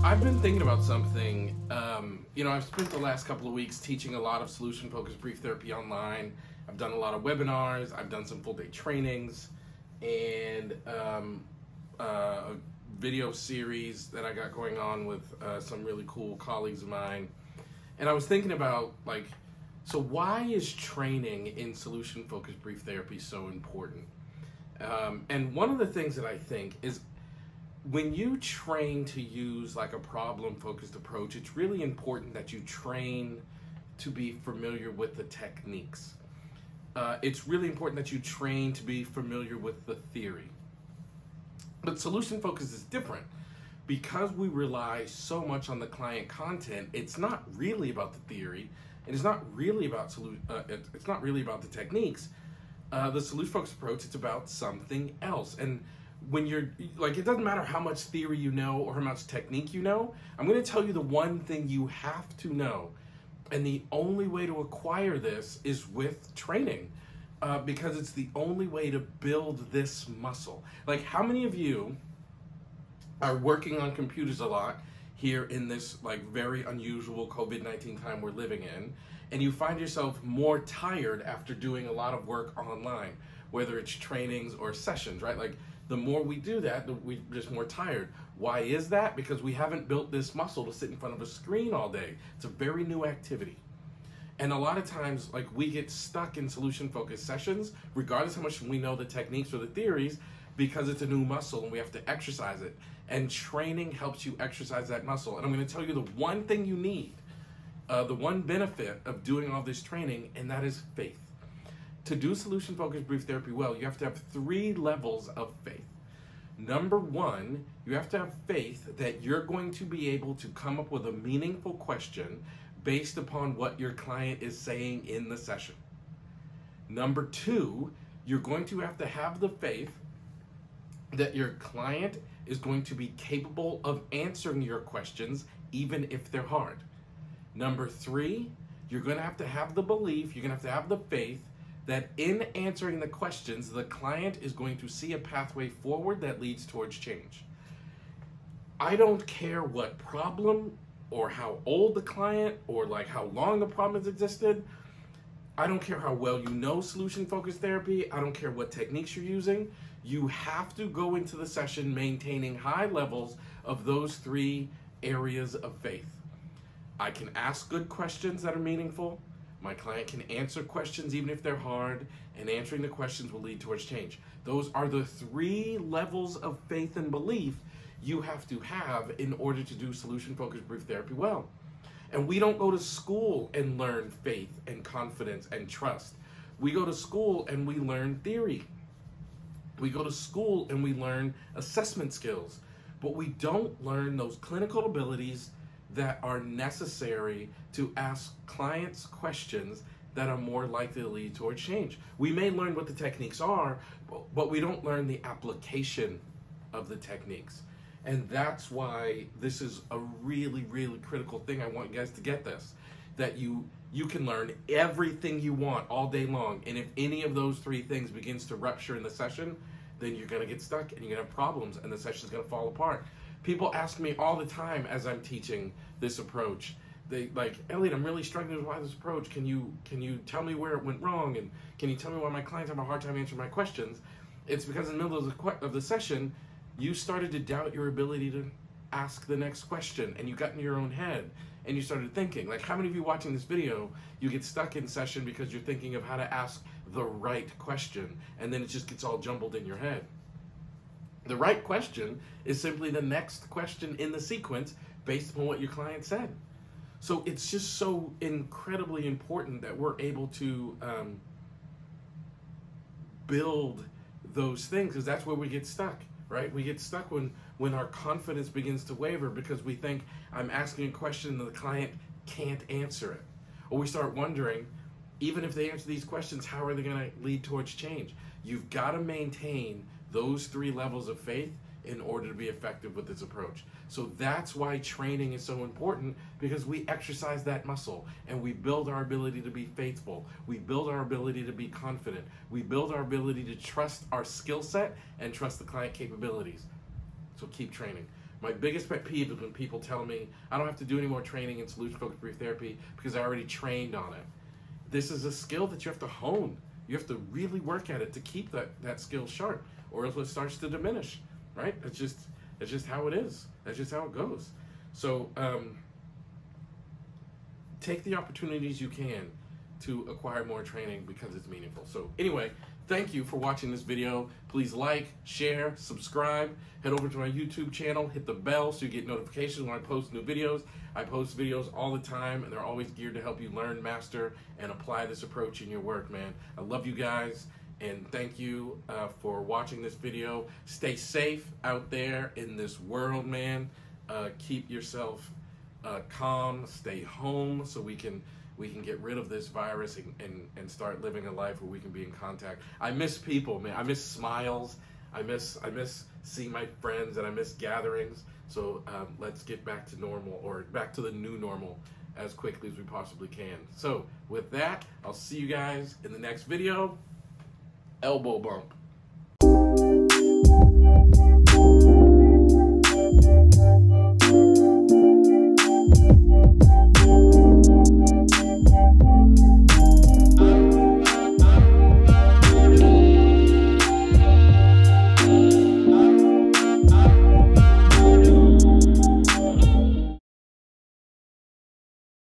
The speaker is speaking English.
I've been thinking about something. I've spent the last couple of weeks teaching a lot of solution-focused brief therapy online. I've done a lot of webinars. I've done some full-day trainings and a video series that I got going on with some really cool colleagues of mine. And I was thinking about, so why is training in solution-focused brief therapy so important? And one of the things that I think is, when you train to use a problem-focused approach, it's really important that you train to be familiar with the techniques. It's really important that you train to be familiar with the theory. But solution-focused is different. Because we rely so much on the client content, it's not really about the theory, and it's not really about the techniques. The solution-focused approach, it's about something else. And when you're it doesn't matter how much theory you know or how much technique you know. I'm going to tell you the one thing you have to know, and the only way to acquire this is with training, because it's the only way to build this muscle. How many of you are working on computers a lot here in this very unusual COVID-19 time we're living in, and you find yourself more tired after doing a lot of work online, whether it's trainings or sessions, right? The more we do that, we're just more tired. Why is that? Because we haven't built this muscle to sit in front of a screen all day. It's a very new activity. And a lot of times, we get stuck in solution-focused sessions, regardless how much we know the techniques or the theories, because it's a new muscle and we have to exercise it. And training helps you exercise that muscle. And I'm going to tell you the one thing you need, the one benefit of doing all this training, and that is faith. To do solution-focused brief therapy well, you have to have 3 levels of faith. Number 1, you have to have faith that you're going to be able to come up with a meaningful question based upon what your client is saying in the session. Number 2, you're going to have the faith that your client is going to be capable of answering your questions even if they're hard. Number 3, you're going to have the belief, you're going to have the faith that in answering the questions, the client is going to see a pathway forward that leads towards change. I don't care what problem or how old the client or how long the problem has existed. I don't care how well you know solution-focused therapy. I don't care what techniques you're using. You have to go into the session maintaining high levels of those 3 areas of faith. I can ask good questions that are meaningful. My client can answer questions even if they're hard, and answering the questions will lead towards change. Those are the 3 levels of faith and belief you have to have in order to do solution-focused brief therapy well. And we don't go to school and learn faith and confidence and trust. We go to school and we learn theory. We go to school and we learn assessment skills, but we don't learn those clinical abilities that are necessary to ask clients questions that are more likely to lead towards change. We may learn what the techniques are, but we don't learn the application of the techniques. And that's why this is a really, really critical thing. I want you guys to get this, that you can learn everything you want all day long. And if any of those 3 things begins to rupture in the session, then you're gonna get stuck and you're gonna have problems and the session's gonna fall apart. People ask me all the time as I'm teaching this approach, they Elliot, I'm really struggling to apply this approach. Can you tell me where it went wrong? And can you tell me why my clients have a hard time answering my questions? It's because in the middle of the session, you started to doubt your ability to ask the next question, and you got in your own head and you started thinking. How many of you watching this video, you get stuck in session because you're thinking of how to ask the right question, and then it just gets all jumbled in your head. The right question is simply the next question in the sequence based upon what your client said. So it's just so incredibly important that we're able to build those things, because that's where we get stuck, right? We get stuck when our confidence begins to waver because we think, I'm asking a question and the client can't answer it. Or we start wondering, even if they answer these questions, how are they going to lead towards change? You've got to maintain those 3 levels of faith in order to be effective with this approach. So that's why training is so important, because we exercise that muscle and we build our ability to be faithful. We build our ability to be confident. We build our ability to trust our skill set and trust the client capabilities. So keep training. My biggest pet peeve is when people tell me I don't have to do any more training in solution-focused brief therapy because I already trained on it. This is a skill that you have to hone. You have to really work at it to keep that skill sharp, or else it starts to diminish, right? It's just how it is. That's just how it goes. So take the opportunities you can to acquire more training because it's meaningful. So anyway, thank you for watching this video. Please like, share, subscribe. Head over to my YouTube channel, hit the bell so you get notifications when I post new videos. I post videos all the time, and they're always geared to help you learn, master, and apply this approach in your work, man. I love you guys, and thank you for watching this video. Stay safe out there in this world, man. Keep yourself calm. Stay home so we can get rid of this virus and start living a life where we can be in contact. I miss people, man. I miss smiles. I miss seeing my friends, and I miss gatherings. So let's get back to normal, or back to the new normal, as quickly as we possibly can. So with that, I'll see you guys in the next video. Elbow bump.